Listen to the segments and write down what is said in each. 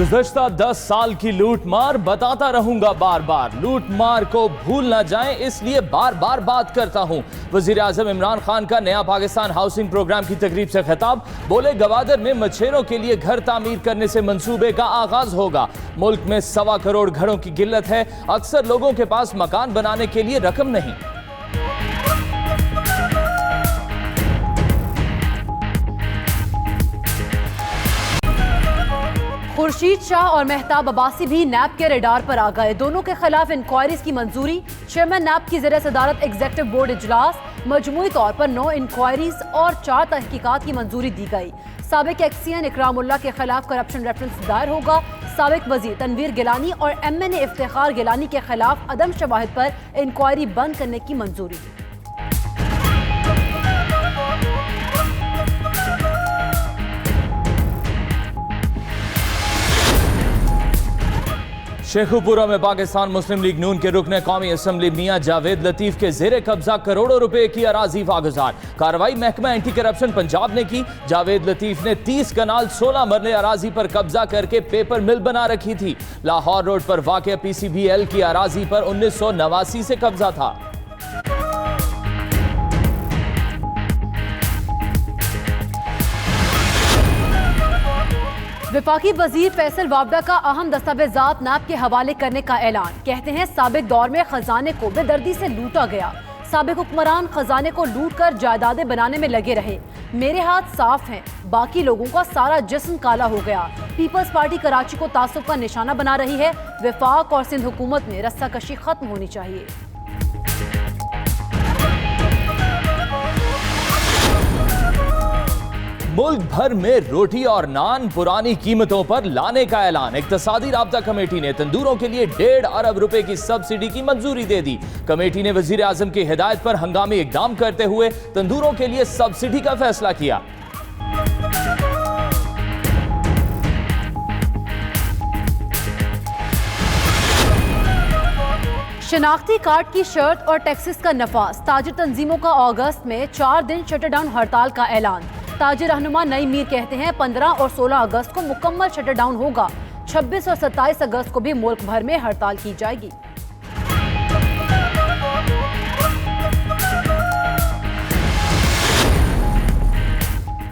गुज़श्ता 10 साल की लूट मार बताता रहूंगा बार बार, लूट मार को भूल ना जाएं इसलिए बार बार बात करता हूं। वज़ीर आज़म इमरान खान का नया पाकिस्तान हाउसिंग प्रोग्राम की तकरीब से खिताब, बोले गवादर में मछेरों के लिए घर तामीर करने से मंसूबे का आगाज होगा। मुल्क में 1.25 करोड़ घरों की किल्लत है, अक्सर लोगों के पास मकान बनाने के लिए रकम नहीं। खुर्शीद शाह और मेहताब अब्बासी भी नैब के रडार पर आ गए। दोनों के खिलाफ इंक्वायरीज की मंजूरी। चेयरमैन नैब की ज़ेर सदारत एग्जीक्यूटिव बोर्ड इजलास, मजमूई तौर पर 9 इंक्वायरीज और 4 तहकीकात की मंजूरी दी गई। साबिक एक्सियन इकरामुल्लाह के खिलाफ करप्शन रेफरेंस दायर होगा। साबिक वजीर तनवीर गिलानी और MNA इफ्तिखार गिलानी के खिलाफ अदम शवाहिद पर इंक्वायरी बंद करने की मंजूरी। शेखुपुरा में पाकिस्तान मुस्लिम लीग नून के रुकने कौमी असम्बली मियां जावेद लतीफ के जेर कब्जा करोड़ों रुपए की अराजी वागुजार। कार्रवाई महकमा एंटी करप्शन पंजाब ने की। जावेद लतीफ ने 30 कनाल 16 मरले अराजी पर कब्जा करके पेपर मिल बना रखी थी। लाहौर रोड पर वाक़या PCBL की अराजी पर 1989 से कब्जा था। वफाकी वजीर फैसल वावडा का अहम दस्तावेजात नैब के हवाले करने का ऐलान। कहते हैं साबिक दौर में खजाने को बेदर्दी से लूटा गया। साबिक हुक्मरान खजाने को लूट कर जायदादें बनाने में लगे रहे। मेरे हाथ साफ हैं, बाकी लोगों का सारा जिस्म काला हो गया। पीपल्स पार्टी कराची को तासुब का निशाना बना रही है। वफाक और सिंध हुकूमत में रस्साकशी खत्म होनी चाहिए। मुल्क भर में रोटी और नान पुरानी कीमतों पर लाने का ऐलान। इक्तसादी राब्ता कमेटी ने तंदूरों के लिए 1.5 अरब रुपए की सब्सिडी की मंजूरी दे दी। कमेटी ने वजीर आजम की हिदायत पर हंगामी इकदाम करते हुए तंदूरों के लिए सब्सिडी का फैसला किया। शनाख्ती कार्ड की शर्त और टैक्सेस का नफाज। ताजिर तंजीमों का अगस्त में 4 दिन शटरडाउन हड़ताल का ऐलान। ताजिर रहनुमा नई मीर कहते हैं 15 और 16 अगस्त को मुकम्मल शटरडाउन होगा। 26 और 27 अगस्त को भी मुल्क भर में हड़ताल की जाएगी।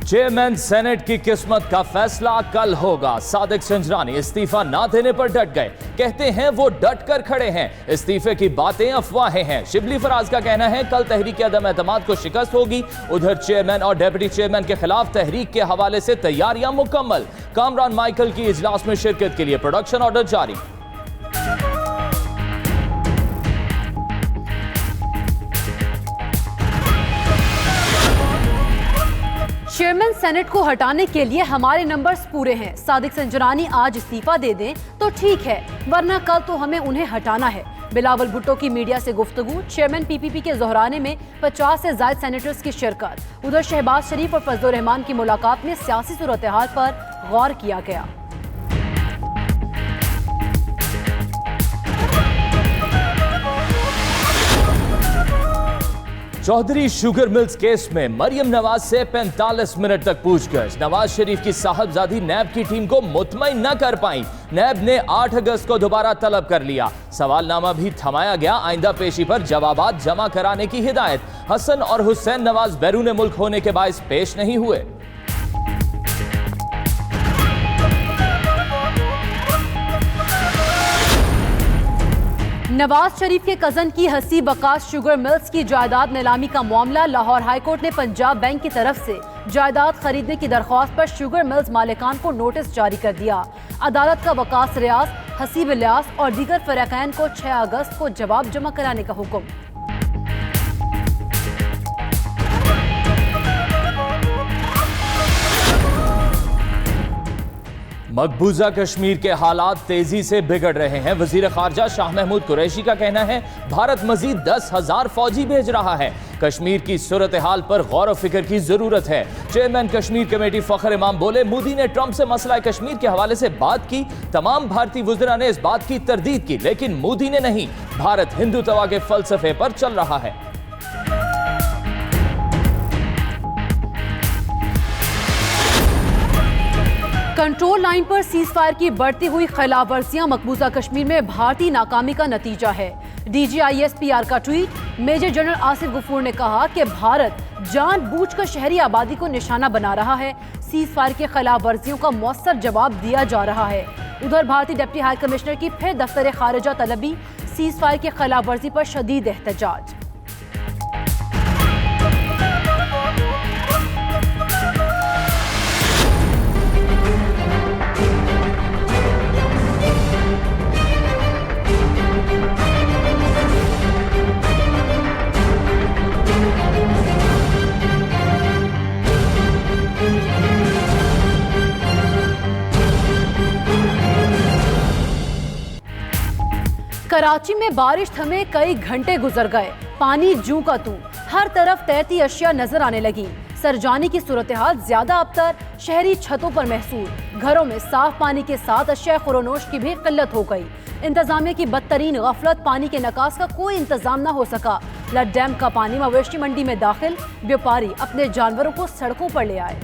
चेयरमैन सेनेट की किस्मत का फैसला कल होगा। सादिक संजरानी इस्तीफा ना देने पर डट गए। कहते हैं वो डट कर खड़े हैं। इस्तीफे की बातें अफवाहें हैं। शिबली फराज का कहना है कल तहरीक अदम एतमाद को शिकस्त होगी। उधर चेयरमैन और डेप्यूटी चेयरमैन के खिलाफ तहरीक के हवाले से तैयारियां मुकम्मल। कामरान माइकल की इजलास में शिरकत के लिए प्रोडक्शन ऑर्डर जारी। चेयरमैन सेनेट को हटाने के लिए हमारे नंबर्स पूरे हैं। सादिक संजरानी आज इस्तीफा दे दें तो ठीक है, वरना कल तो हमें उन्हें हटाना है। बिलावल भुट्टो की मीडिया से गुफ्तगू। चेयरमैन PPP के जोहराने में 50 से ज्यादा सेनेटर्स की शिरकत। उधर शहबाज शरीफ और फजलुर रहमान की मुलाकात में सियासी सूरत हाल पर गौर किया गया। चौधरी शुगर मिल्स केस में मरियम नवाज से 45 मिनट तक पूछताछ। नवाज शरीफ की साहबजादी नैब की टीम को मुतमईन न कर पाई। नैब ने 8 अगस्त को दोबारा तलब कर लिया। सवालनामा भी थमाया गया। आइंदा पेशी पर जवाबात जमा कराने की हिदायत। हसन और हुसैन नवाज बैरून मुल्क होने के बायस पेश नहीं हुए। नवाज शरीफ के कजन की हसी बकास शुगर मिल्स की जायदाद नीलामी का मामला। लाहौर हाईकोर्ट ने पंजाब बैंक की तरफ से जायदाद खरीदने की दरख्वास्त पर शुगर मिल्स मालिकान को नोटिस जारी कर दिया। अदालत का वकास रियाज, हसीब इलियास और दीगर फरीकैन को 6 अगस्त को जवाब जमा कराने का हुक्म। मकबूजा कश्मीर के हालात तेजी से बिगड़ रहे हैं। वजीर खारजा शाह महमूद कुरैशी का कहना है भारत मजीद 10,000 फौजी भेज रहा है। कश्मीर की सूरत हाल पर गौर व फिक्र की जरूरत है। चेयरमैन कश्मीर कमेटी फखर इमाम बोले मोदी ने ट्रंप से मसला कश्मीर के हवाले से बात की। तमाम भारतीय वज़रा ने इस बात की तरदीद की, लेकिन मोदी ने नहीं। भारत हिंदुत्व के फलसफे पर चल रहा है। कंट्रोल लाइन पर सीज फायर की बढ़ती हुई खिलाफवर्जियां मकबूजा कश्मीर में भारतीय नाकामी का नतीजा है। DGISPR का tweet. Major general Asif Ghafoor ने कहा कि भारत जानबूझकर शहरी आबादी को निशाना बना रहा है। सीज फायर के खिलाफ वर्जियों का मौसर जवाब दिया जा रहा है। उधर भारतीय डिप्टी हाई कमिश्नर की फिर दफ्तर खारिजा तलबी। सीज फायर के खिलाफ वर्जी पर शदीद एहतजाज। कराची में बारिश थमे कई घंटे गुजर गए। पानी जूं का तू, हर तरफ तैरती अशिया नजर आने लगी। सरजानी की सूरत हाल ज्यादा अबतर शहरी छतों पर महसूस। घरों में साफ पानी के साथ अशिया खुरोनोश की भी किल्लत हो गई। इंतजामिया की बदतरीन गफलत, पानी के निकास का कोई इंतजाम न हो सका। लड डैम का पानी मवेशी मंडी में दाखिल। व्यापारी अपने जानवरों को सड़कों पर ले आए।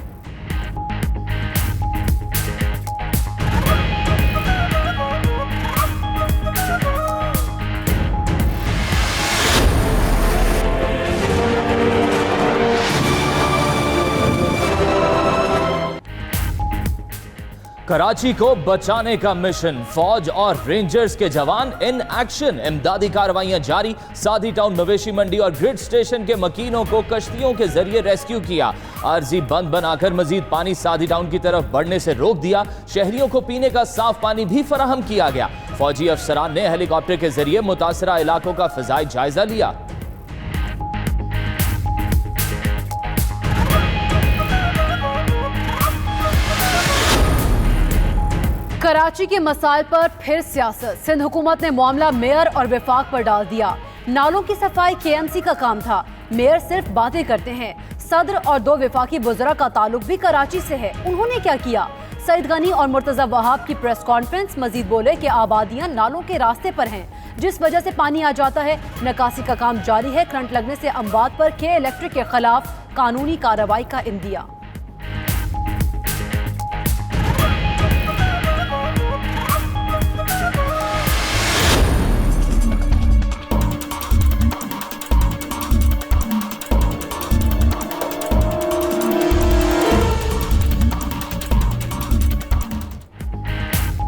कराची को बचाने का मिशन, फौज और रेंजर्स के जवान इन एक्शन। इमदादी कार्रवाइयां जारी। सादी टाउन, मवेशी मंडी और ग्रिड स्टेशन के मकीनों को कश्तियों के जरिए रेस्क्यू किया। आरजी बंद बनाकर मजीद पानी सादी टाउन की तरफ बढ़ने से रोक दिया। शहरियों को पीने का साफ पानी भी फराहम किया गया। फौजी अफसरान ने हेलीकॉप्टर के जरिए मुतासरा इलाकों का फिजाई जायजा लिया। कराची के मसाइल पर फिर सियासत। सिंध हुकूमत ने मामला मेयर और विफाक पर डाल दिया। नालों की सफाई KMC का काम था। मेयर सिर्फ बातें करते हैं। सदर और 2 विफाकी बुजुर्ग का ताल्लुक भी कराची से है। उन्होंने क्या किया? सईद गनी और मुर्तजा वहाब की प्रेस कॉन्फ्रेंस। मजीद बोले कि आबादियां नालों के रास्ते पर हैं, जिस वजह से पानी आ जाता है। निकासी का काम जारी है। करंट लगने से अमवात पर K इलेक्ट्रिक के खिलाफ कानूनी कार्रवाई का इंदिया।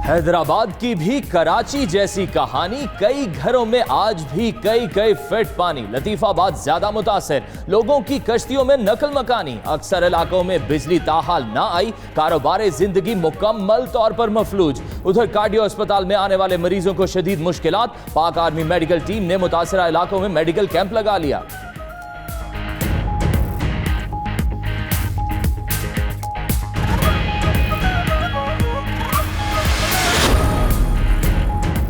हैदराबाद की भी कराची जैसी कहानी। कई घरों में आज भी कई फीट पानी। लतीफाबाद ज्यादा मुतासिर। लोगों की कश्तियों में नकल मकानी। अक्सर इलाकों में बिजली ताहाल ना आई। कारोबार जिंदगी मुकम्मल तौर पर मफलूज। उधर कार्डियो अस्पताल में आने वाले मरीजों को शदीद मुश्किलात। पाक आर्मी मेडिकल टीम ने मुतासरा इलाकों में मेडिकल कैंप लगा लिया।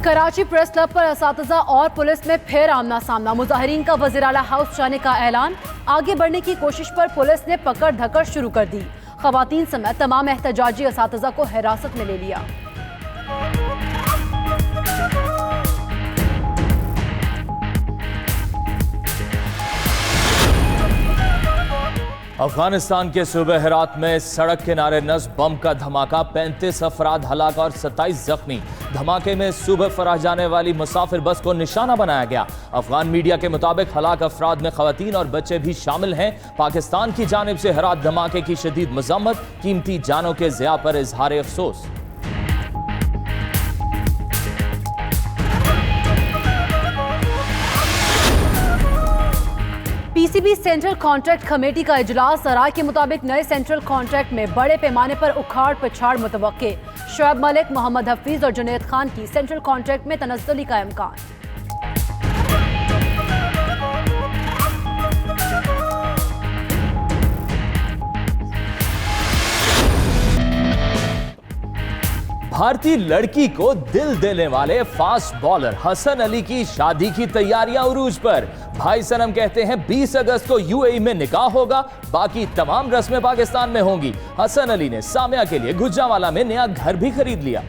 कराची प्रेस क्लब पर असातिज़ा और पुलिस में फिर आमना सामना। मुजाहिरीन का वज़ीर आला हाउस जाने का ऐलान। आगे बढ़ने की कोशिश पर पुलिस ने पकड़ धकड़ शुरू कर दी। खवातीन समेत तमाम एहतजाजी असातिज़ा को हिरासत में ले लिया। अफगानिस्तान के सूबे हेरात में सड़क किनारे नस्ब बम का धमाका। 35 अफराद हलाक और 27 जख्मी। धमाके में सूबे फराह जाने वाली मुसाफिर बस को निशाना बनाया गया। अफगान मीडिया के मुताबिक हलाक अफराद में खवातीन और बच्चे भी शामिल हैं। पाकिस्तान की जानिब से हेरात धमाके की शदीद मजम्मत। कीमती जानों के ज़िया पर इजहार अफसोस। PCB सेंट्रल कॉन्ट्रैक्ट कमेटी का इजलास। राय के मुताबिक नए सेंट्रल कॉन्ट्रैक्ट में बड़े पैमाने पर उखाड़ पछाड़ मुतवक्के। शुएब मलिक, मोहम्मद हफीज और जुनैद खान की सेंट्रल कॉन्ट्रैक्ट में तनज़्ज़ुली का इम्कान। भारतीय लड़की को दिल देने वाले फास्ट बॉलर हसन अली की शादी की तैयारियां उरूज पर। भाई सनम कहते हैं 20 अगस्त को UAE में निकाह होगा। बाकी तमाम रस्में पाकिस्तान में होंगी। हसन अली ने सामिया के लिए गुजरांवाला में नया घर भी खरीद लिया।